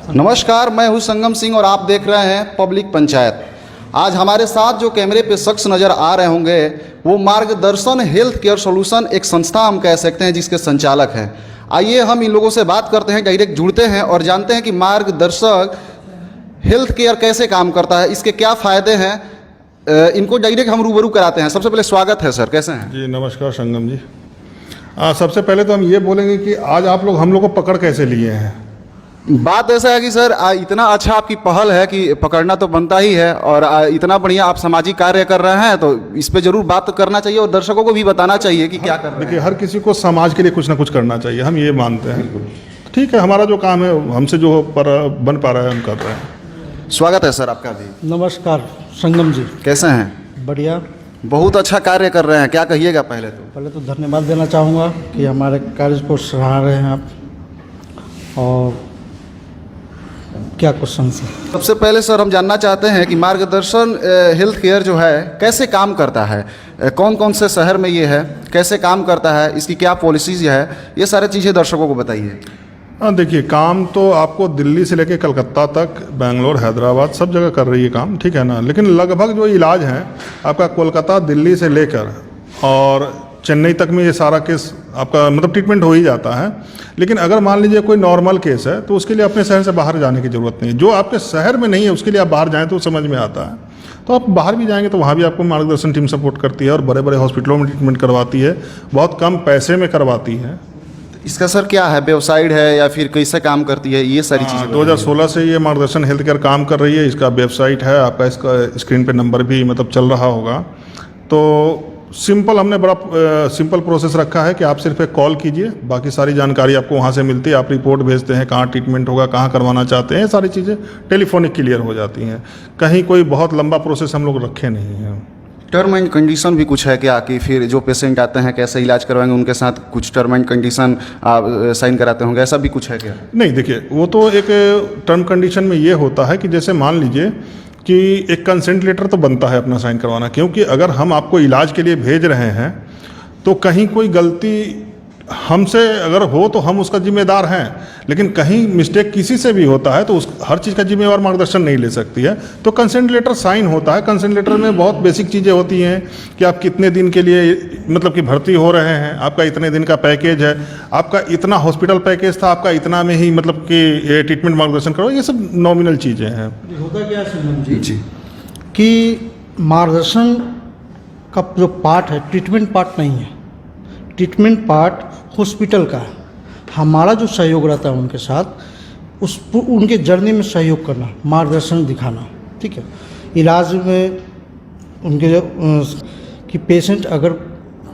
नमस्कार, मैं हूं संगम सिंह और आप देख रहे हैं पब्लिक पंचायत। आज हमारे साथ जो कैमरे पे शख्स नज़र आ रहे होंगे वो मार्गदर्शन हेल्थ केयर सॉल्यूशन एक संस्था हम कह सकते हैं जिसके संचालक हैं। आइए हम इन लोगों से बात करते हैं, डायरेक्ट जुड़ते हैं और जानते हैं कि मार्गदर्शक हेल्थ केयर कैसे काम करता है, इसके क्या फ़ायदे हैं। इनको डायरेक्ट हम रूबरू कराते हैं। सबसे पहले स्वागत है सर, कैसे हैं? जी नमस्कार संगम जी। सबसे पहले तो हम ये बोलेंगे कि आज आप लोग हम लोग को पकड़ कैसे लिए हैं। बात ऐसा है कि सर इतना अच्छा आपकी पहल है कि पकड़ना तो बनता ही है और इतना बढ़िया आप सामाजिक कार्य कर रहे हैं तो इस पे जरूर बात करना चाहिए और दर्शकों को भी बताना चाहिए कि क्या कर रहे हैं। देखिए, हर किसी को समाज के लिए कुछ ना कुछ करना चाहिए, हम ये मानते हैं। ठीक है, हमारा जो काम है हमसे जो बन पा रहा है हम कर रहे हैं। स्वागत है सर आपका भी। नमस्कार संगम जी, कैसे हैं? बढ़िया। बहुत अच्छा कार्य कर रहे हैं, क्या कहिएगा? पहले तो धन्यवाद देना चाहूँगा कि हमारे कार्य को सराह रहे हैं आप। और क्या क्वेश्चन है? सबसे पहले सर हम जानना चाहते हैं कि मार्गदर्शन हेल्थ केयर जो है कैसे काम करता है, कौन कौन से शहर में ये है, कैसे काम करता है, इसकी क्या पॉलिसीज है, ये सारी चीज़ें दर्शकों को बताइए। देखिए, काम तो आपको दिल्ली से लेकर कलकत्ता तक, बेंगलोर, हैदराबाद सब जगह कर रही है काम, ठीक है ना। लेकिन लगभग जो इलाज है आपका कोलकाता, दिल्ली से लेकर और चेन्नई तक में ये सारा केस आपका मतलब ट्रीटमेंट हो ही जाता है। लेकिन अगर मान लीजिए कोई नॉर्मल केस है तो उसके लिए अपने शहर से बाहर जाने की ज़रूरत नहीं है। जो आपके शहर में नहीं है उसके लिए आप बाहर जाएँ तो समझ में आता है। तो आप बाहर भी जाएंगे तो वहाँ भी आपको मार्गदर्शन टीम सपोर्ट करती है और बड़े बड़े हॉस्पिटलों में ट्रीटमेंट करवाती है, बहुत कम पैसे में करवाती है। इसका सर क्या है, वेबसाइट है या फिर कैसे काम करती है, ये सारी चीज़ें? 2016 से ये मार्गदर्शन हेल्थ केयर काम कर रही है। इसका वेबसाइट है, आपका इसका स्क्रीन पे नंबर भी मतलब चल रहा होगा। तो सिंपल, हमने बड़ा सिंपल प्रोसेस रखा है कि आप सिर्फ एक कॉल कीजिए, बाकी सारी जानकारी आपको वहाँ से मिलती है। आप रिपोर्ट भेजते हैं, कहाँ ट्रीटमेंट होगा, कहाँ करवाना चाहते हैं, सारी चीज़ें टेलीफोनिक क्लियर हो जाती हैं। कहीं कोई बहुत लंबा प्रोसेस हम लोग रखे नहीं हैं। टर्म एंड कंडीशन भी कुछ है क्या, कि फिर जो पेशेंट आते हैं कैसे इलाज करवाएंगे उनके साथ कुछ टर्म एंड कंडीशन आप साइन कराते होंगे, ऐसा भी कुछ है क्या? नहीं, देखिए, वो तो एक टर्म कंडीशन में ये होता है कि जैसे मान लीजिए कि एक कंसेंट लेटर तो बनता है अपना साइन करवाना, क्योंकि अगर हम आपको इलाज के लिए भेज रहे हैं तो कहीं कोई गलती हमसे अगर हो तो हम उसका जिम्मेदार हैं, लेकिन कहीं मिस्टेक किसी से भी होता है तो उस हर चीज़ का जिम्मेवार मार्गदर्शन नहीं ले सकती है। तो कंसेंट लेटर साइन होता है। कंसेंट लेटर में बहुत बेसिक चीज़ें होती हैं कि आप कितने दिन के लिए मतलब कि भर्ती हो रहे हैं, आपका इतने दिन का पैकेज है, आपका इतना हॉस्पिटल पैकेज था, आपका इतना में ही मतलब कि ट्रीटमेंट मार्गदर्शन करो, ये सब नॉमिनल चीज़ें हैं। होता क्या है जी कि मार्गदर्शन का जो पार्ट है ट्रीटमेंट पार्ट नहीं है। ट्रीटमेंट पार्ट हॉस्पिटल का है। हमारा जो सहयोग रहता है उनके साथ, उनके जर्नी में सहयोग करना, मार्गदर्शन दिखाना, ठीक है। इलाज में उनके जो कि पेशेंट अगर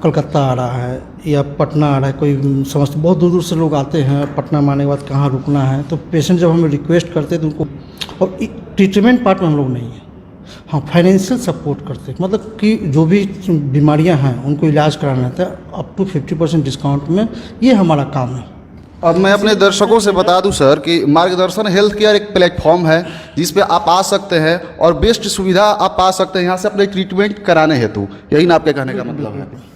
कलकत्ता आ रहा है या पटना आ रहा है, कोई समझते बहुत दूर दूर से लोग आते हैं, पटना में आने के बाद कहाँ रुकना है, तो पेशेंट जब हमें रिक्वेस्ट करते हैं तो उनको, और ट्रीटमेंट पार्ट में हम लोग नहीं है, हाँ फाइनेंशियल सपोर्ट करते हैं। मतलब कि जो भी बीमारियां हैं उनको इलाज कराना रहता है अप टू 50% डिस्काउंट में, ये हमारा काम है। अब मैं अपने दर्शकों से बता दूं सर कि मार्गदर्शन हेल्थ केयर एक प्लेटफॉर्म है जिस पे आप आ सकते हैं और बेस्ट सुविधा आप पा सकते हैं यहाँ से अपने ट्रीटमेंट कराने हेतु। यही ना आपके कहने का मतलब है?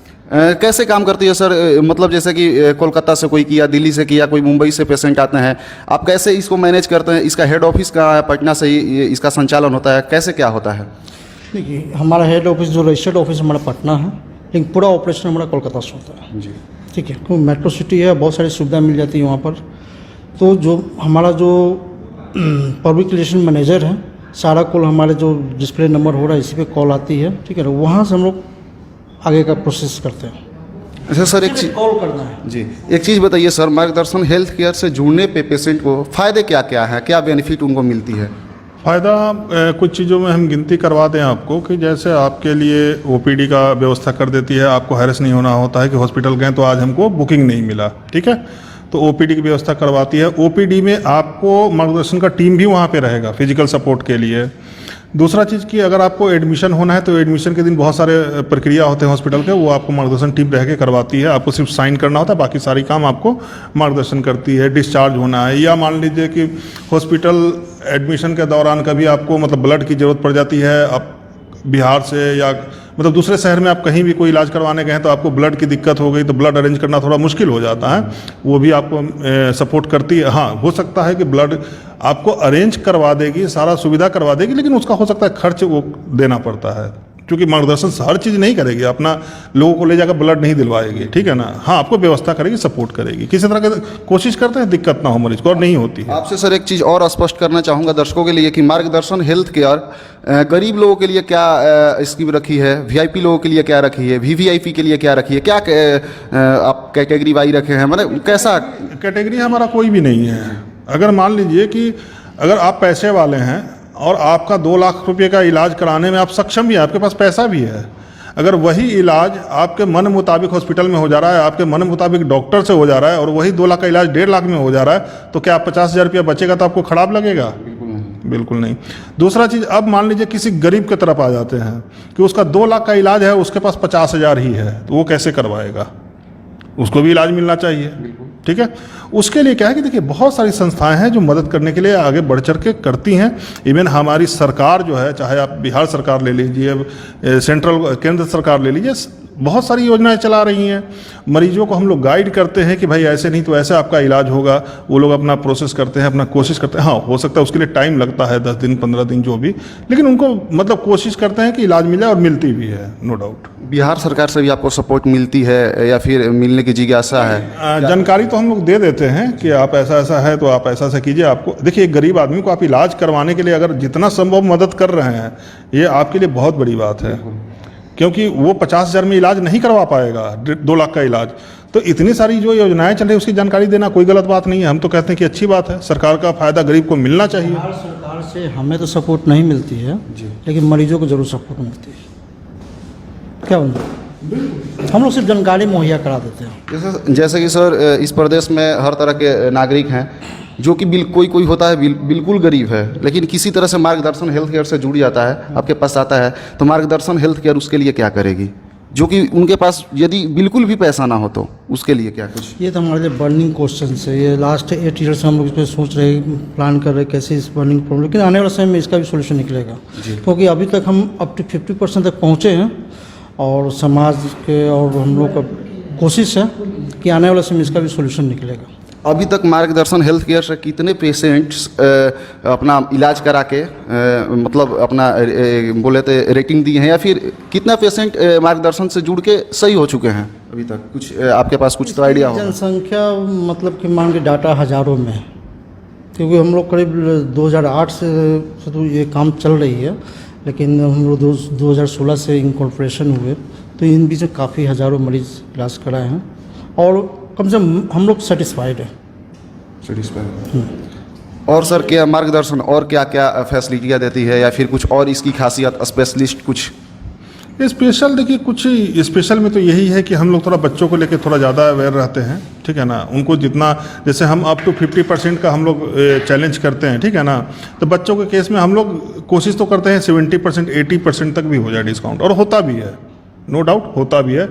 कैसे काम करती है सर? मतलब जैसे कि कोलकाता से कोई किया, दिल्ली से किया, कोई मुंबई से पेशेंट आते हैं, आप कैसे इसको मैनेज करते हैं? इसका हेड ऑफिस कहाँ है? पटना से ही इसका संचालन होता है, कैसे क्या होता है? देखिए, हमारा हेड ऑफिस जो रजिस्टर्ड ऑफिस हमारा पटना है, लेकिन पूरा ऑपरेशन हमारा कोलकाता से होता है जी, ठीक है। क्योंकि मेट्रो सिटी है, बहुत सारी सुविधा मिल जाती है वहाँ पर। तो जो हमारा जो पब्लिक रिलेशन मैनेजर है, सारा कॉल हमारे जो डिस्प्ले नंबर हो रहा है इसी पे कॉल आती है, ठीक है। वहाँ से हम लोग आगे का प्रोसेस करते हैं। अच्छा सर, एक चीज़ कॉल करना है जी, एक चीज़ बताइए सर, मार्गदर्शन हेल्थ केयर से जुड़ने पे पेशेंट को फ़ायदे क्या क्या हैं, क्या बेनिफिट उनको मिलती है? फ़ायदा कुछ चीज़ों में हम गिनती करवा दें आपको कि जैसे आपके लिए ओपीडी का व्यवस्था कर देती है, आपको हैरेस नहीं होना होता है कि हॉस्पिटल गए तो आज हमको बुकिंग नहीं मिला, ठीक है। तो ओपीडी की व्यवस्था करवाती है। ओपीडी में आपको मार्गदर्शन का टीम भी वहाँ पे रहेगा फिजिकल सपोर्ट के लिए। दूसरा चीज़ कि अगर आपको एडमिशन होना है तो एडमिशन के दिन बहुत सारे प्रक्रिया होते हैं हॉस्पिटल के, वो आपको मार्गदर्शन टीम रह के करवाती है। आपको सिर्फ साइन करना होता है, बाकी सारी काम आपको मार्गदर्शन करती है। डिस्चार्ज होना है या मान लीजिए कि हॉस्पिटल एडमिशन के दौरान कभी आपको मतलब ब्लड की ज़रूरत पड़ जाती है, आप बिहार से या मतलब दूसरे शहर में आप कहीं भी कोई इलाज करवाने गए हैं तो आपको ब्लड की दिक्कत हो गई तो ब्लड अरेंज करना थोड़ा मुश्किल हो जाता है, वो भी आपको सपोर्ट करती है। हाँ, हो सकता है कि ब्लड आपको अरेंज करवा देगी, सारा सुविधा करवा देगी, लेकिन उसका हो सकता है खर्च वो देना पड़ता है, क्योंकि मार्गदर्शन हर चीज़ नहीं करेगी, अपना लोगों को ले जाकर ब्लड नहीं दिलवाएगी, ठीक है ना। हाँ, आपको व्यवस्था करेगी, सपोर्ट करेगी, किसी तरह की कोशिश करते हैं दिक्कत ना हो मरीज को, और नहीं होती है। आपसे सर एक चीज़ और स्पष्ट करना चाहूँगा दर्शकों के लिए कि मार्गदर्शन हेल्थ केयर गरीब लोगों के लिए क्या स्कीम रखी है, वीआईपी लोगों के लिए क्या रखी है, वीवीआईपी के लिए क्या रखी है, क्या आप कैटेगरी वाइज रखे हैं, मतलब कैसा? कैटेगरी हमारा कोई भी नहीं है। अगर मान लीजिए कि अगर आप पैसे वाले हैं और आपका 2 लाख रुपए का इलाज कराने में आप सक्षम भी हैं, आपके पास पैसा भी है, अगर वही इलाज आपके मन मुताबिक हॉस्पिटल में हो जा रहा है, आपके मन मुताबिक डॉक्टर से हो जा रहा है, और वही 2 लाख का इलाज 1.5 लाख में हो जा रहा है, तो क्या आप 50,000 रुपया बचेगा तो आपको खराब लगेगा? बिल्कुल नहीं। दूसरा चीज़, अब मान लीजिए किसी गरीब की तरफ आ जाते हैं कि उसका 2 लाख का इलाज है, उसके पास 50,000 ही है, तो वो कैसे करवाएगा? उसको भी इलाज मिलना चाहिए, ठीक है। उसके लिए क्या है कि देखिए बहुत सारी संस्थाएं हैं जो मदद करने के लिए आगे बढ़ चढ़ के करती हैं। इवन हमारी सरकार जो है, चाहे आप बिहार सरकार ले लीजिए, सेंट्रल केंद्र सरकार ले लीजिए, बहुत सारी योजनाएं चला रही हैं। मरीजों को हम लोग गाइड करते हैं कि भाई ऐसे नहीं तो ऐसे आपका इलाज होगा, वो लोग अपना प्रोसेस करते हैं, अपना कोशिश करते हैं। हाँ, हो सकता है उसके लिए टाइम लगता है, 10 दिन 15 दिन जो भी, लेकिन उनको मतलब कोशिश करते हैं कि इलाज मिले, और मिलती भी है, नो डाउट। बिहार सरकार से भी आपको सपोर्ट मिलती है या फिर मिलने की जिज्ञासा है? जानकारी तो हम लोग दे देते हैं कि आप ऐसा ऐसा है तो आप ऐसा ऐसा कीजिए। आपको देखिए, एक गरीब आदमी को आप इलाज करवाने के लिए अगर जितना संभव मदद कर रहे हैं, ये आपके लिए बहुत बड़ी बात है, क्योंकि वो 50,000 में इलाज नहीं करवा पाएगा, 2 लाख का इलाज। तो इतनी सारी जो योजनाएं चल रही है उसकी जानकारी देना कोई गलत बात नहीं है। हम तो कहते हैं कि अच्छी बात है, सरकार का फायदा गरीब को मिलना चाहिए। बिहार सरकार से हमें तो सपोर्ट नहीं मिलती है, लेकिन मरीजों को जरूर सपोर्ट मिलती है। क्या बोलते, हम लोग सिर्फ जानकारी मुहैया करा देते हैं। जैसे कि सर इस प्रदेश में हर तरह के नागरिक हैं जो कि कोई होता है बिल्कुल गरीब है, लेकिन किसी तरह से मार्गदर्शन हेल्थ केयर से जुड़ जाता है, आपके पास आता है, तो मार्गदर्शन हेल्थ केयर उसके लिए क्या करेगी, जो कि उनके पास यदि बिल्कुल भी पैसा ना हो तो उसके लिए क्या कुछ? ये तो हमारे लिए बर्निंग क्वेश्चन है। ये लास्ट 8 ईयर से हम लोग इस पर सोच रहे हैं, प्लान कर रहे हैं कैसे इस बर्निंग प्रॉब्लम, लेकिन आने वाले समय में इसका भी सोल्यूशन निकलेगा, क्योंकि अभी तक हम अप टू 50% तक पहुँचे हैं, और समाज के और हम लोग का कोशिश है कि आने वाले समय इसका भी सोल्यूशन निकलेगा। अभी तक मार्गदर्शन हेल्थ केयर से कितने पेशेंट्स अपना इलाज करा के मतलब अपना बोले तो रेटिंग दी हैं, या फिर कितना पेशेंट मार्गदर्शन से जुड़ के सही हो चुके हैं अभी तक? कुछ आपके पास कुछ तो आइडिया हो? जनसंख्या मतलब कि मान के डाटा हज़ारों में है, क्योंकि हम लोग करीब 2008 से तो ये काम चल रही है, लेकिन हम लोग 2016 से इनकॉर्पोरेशन हुए, तो इन बीच में काफ़ी हज़ारों मरीज इलाज कराए हैं, और कम से कम हम लोग सेटिस्फाइड हैं। और सर क्या मार्गदर्शन और क्या क्या फैसिलिटियाँ देती है, या फिर कुछ और इसकी खासियत स्पेशलिस्ट कुछ? स्पेशल देखिए, कुछ स्पेशल में तो यही है कि हम लोग थोड़ा बच्चों को लेकर थोड़ा ज़्यादा अवेयर रहते हैं, ठीक है ना। उनको जितना, जैसे हम अप टू 50% का हम लोग चैलेंज करते हैं, ठीक है ना। तो बच्चों के केस में हम लोग कोशिश तो करते हैं 70% 80% तक भी हो जाए डिस्काउंट, और होता भी है, नो डाउट होता भी है।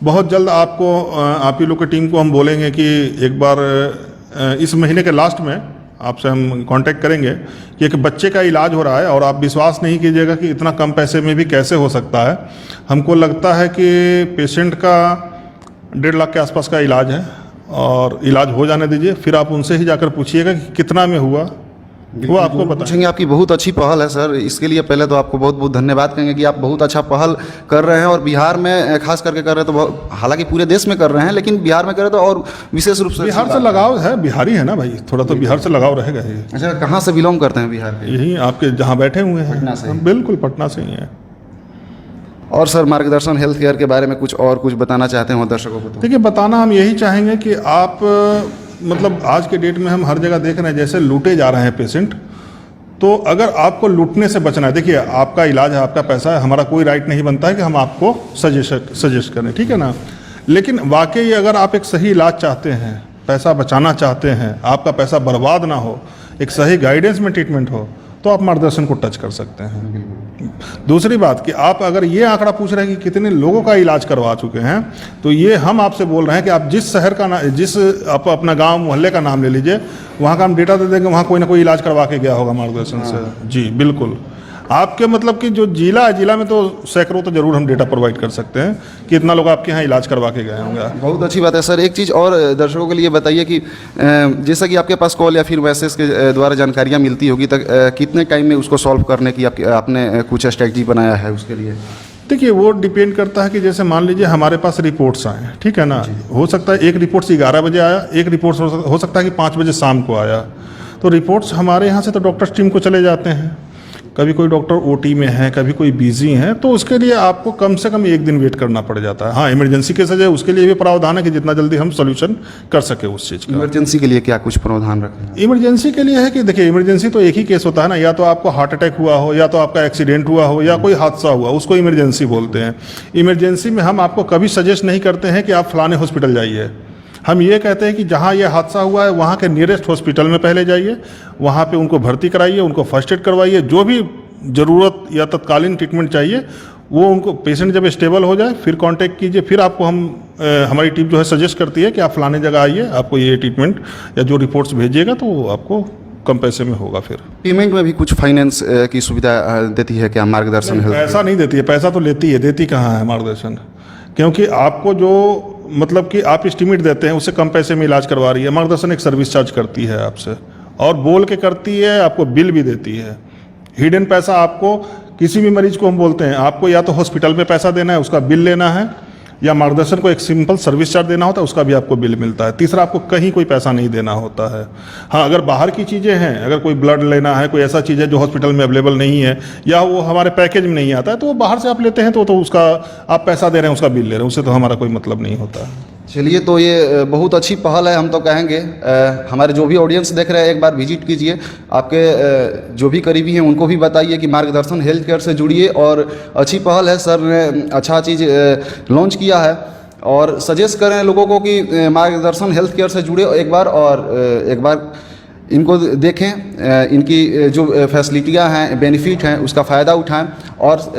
बहुत जल्द आपको आप ही लोग की टीम को हम बोलेंगे कि एक बार इस महीने के लास्ट में आपसे हम कांटेक्ट करेंगे कि एक बच्चे का इलाज हो रहा है, और आप विश्वास नहीं कीजिएगा कि इतना कम पैसे में भी कैसे हो सकता है। हमको लगता है कि पेशेंट का 1.5 लाख के आसपास का इलाज है, और इलाज हो जाने दीजिए, फिर आप उनसे ही जाकर पूछिएगा कि कितना में हुआ, वो आपको पूछेंगे। आपकी बहुत अच्छी पहल है सर, इसके लिए पहले तो आपको बहुत बहुत धन्यवाद कहेंगे कि आप बहुत अच्छा पहल कर रहे हैं, और बिहार में खास करके कर रहे हैं, तो हालांकि पूरे देश में कर रहे हैं, लेकिन बिहार में कर रहे तो और विशेष रूप से बिहार से लगाव है, बिहारी है ना भाई, थोड़ा तो बिहार से लगाव रहेगा ही। अच्छा, कहाँ से बिलोंग करते हैं बिहार के? यही आपके जहाँ बैठे हुए हैं, पटना से। बिल्कुल पटना से ही है। और सर मार्गदर्शन हेल्थ केयर के बारे में कुछ बताना चाहते हो दर्शकों को? देखिए, बताना हम यही चाहेंगे कि आप मतलब आज के डेट में हम हर जगह देख रहे हैं जैसे लूटे जा रहे हैं पेशेंट, तो अगर आपको लूटने से बचना है, देखिए आपका इलाज है, आपका पैसा है, हमारा कोई राइट नहीं बनता है कि हम आपको सजेस्ट करें, ठीक है ना। लेकिन वाकई अगर आप एक सही इलाज चाहते हैं, पैसा बचाना चाहते हैं, आपका पैसा बर्बाद ना हो, एक सही गाइडेंस में ट्रीटमेंट हो, तो आप मार्गदर्शन को टच कर सकते हैं। दूसरी बात कि आप अगर ये आंकड़ा पूछ रहे हैं कि कितने लोगों का इलाज करवा चुके हैं, तो ये हम आपसे बोल रहे हैं कि आप जिस शहर का आप अपना गांव मोहल्ले का नाम ले लीजिए, वहाँ का हम डेटा दे देंगे, वहाँ कोई ना कोई इलाज करवा के गया होगा मार्गदर्शन से। जी बिल्कुल। आपके मतलब कि जो जिला है, जिला में तो सैकड़ों तो जरूर हम डेटा प्रोवाइड कर सकते हैं कि इतना लोग आपके यहाँ इलाज करवा के गए होंगे। बहुत अच्छी बात है सर। एक चीज़ और दर्शकों के लिए बताइए कि जैसा कि आपके पास कॉल या फिर मैसेज के द्वारा जानकारियाँ मिलती होगी, तक कितने टाइम में उसको सॉल्व करने की आपने कुछ स्ट्रैटेजी बनाया है उसके लिए? देखिए, वो डिपेंड करता है कि जैसे मान लीजिए हमारे पास रिपोर्ट्स आए, ठीक है ना, हो सकता है एक रिपोर्ट्स 11 बजे आया, एक रिपोर्ट्स हो सकता है कि 5 बजे शाम को आया। तो रिपोर्ट्स हमारे यहाँ से तो डॉक्टर्स टीम को चले जाते हैं। कभी कोई डॉक्टर ओटी में है, कभी कोई बिजी है, तो उसके लिए आपको कम से कम 1 दिन वेट करना पड़ जाता है। हाँ, इमरजेंसी केसेज है, उसके लिए भी प्रावधान है कि जितना जल्दी हम सोल्यूशन कर सके उस चीज़ का। इमरजेंसी के लिए क्या कुछ प्रावधान रखें? इमरजेंसी के लिए है कि देखिए, इमरजेंसी तो एक ही केस होता है ना, या तो आपको हार्ट अटैक हुआ हो, या तो आपका एक्सीडेंट हुआ हो, या कोई हादसा हुआ, उसको इमरजेंसी बोलते हैं। इमरजेंसी में हम आपको कभी सजेस्ट नहीं करते हैं कि आप फलाने हॉस्पिटल जाइए। हम ये कहते हैं कि जहाँ ये हादसा हुआ है वहाँ के नियरेस्ट हॉस्पिटल में पहले जाइए, वहाँ पे उनको भर्ती कराइए, उनको फर्स्ट एड करवाइए, जो भी ज़रूरत या तत्कालीन ट्रीटमेंट चाहिए वो उनको, पेशेंट जब स्टेबल हो जाए फिर कांटेक्ट कीजिए। फिर आपको हमारी टीम जो है सजेस्ट करती है कि आप फलाने जगह आइए, आपको ये ट्रीटमेंट या जो रिपोर्ट्स भेजिएगा तो वो आपको कम पैसे में होगा। फिर पेमेंट में भी कुछ फाइनेंस की सुविधा देती है क्या मार्गदर्शन हेल्थ? पैसा नहीं देती है, पैसा तो लेती है, देती कहाँ है मार्गदर्शन? क्योंकि आपको जो मतलब कि आप एस्टिमेट देते हैं उससे कम पैसे में इलाज करवा रही है। मार्गदर्शन एक सर्विस चार्ज करती है आपसे, और बोल के करती है, आपको बिल भी देती है। हिडन पैसा आपको, किसी भी मरीज को हम बोलते हैं आपको या तो हॉस्पिटल में पैसा देना है, उसका बिल लेना है, या मार्गदर्शन को एक सिंपल सर्विस चार्ज देना होता है, उसका भी आपको बिल मिलता है। तीसरा, आपको कहीं कोई पैसा नहीं देना होता है। हाँ, अगर बाहर की चीज़ें हैं, अगर कोई ब्लड लेना है, कोई ऐसा चीज़ है जो हॉस्पिटल में अवेलेबल नहीं है या वो हमारे पैकेज में नहीं आता है, तो वो बाहर से आप लेते हैं तो उसका आप पैसा दे रहे हैं, उसका बिल ले रहे हैं, उससे तो हमारा कोई मतलब नहीं होता। चलिए, तो ये बहुत अच्छी पहल है, हम तो कहेंगे। हमारे जो भी ऑडियंस देख रहे हैं एक बार विजिट कीजिए, आपके जो भी करीबी हैं उनको भी बताइए कि मार्गदर्शन हेल्थ केयर से जुड़िए। और अच्छी पहल है, सर ने अच्छा चीज़ लॉन्च किया है, और सजेस्ट करें लोगों को कि मार्गदर्शन हेल्थ केयर से जुड़े एक बार, और एक बार इनको देखें, इनकी जो फैसिलिटियाँ हैं, बेनिफिट हैं, उसका फ़ायदा उठाएं, और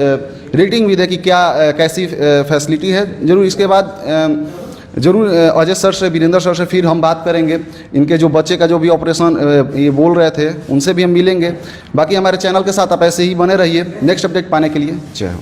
रेटिंग भी दें कि क्या कैसी फैसिलिटी है। ज़रूर इसके बाद ज़रूर अजय सर से, वीरेंद्र सर से फिर हम बात करेंगे। इनके जो बच्चे का जो भी ऑपरेशन ये बोल रहे थे, उनसे भी हम मिलेंगे। बाकी हमारे चैनल के साथ आप ऐसे ही बने रहिए। नेक्स्ट अपडेट पाने के लिए जय हो।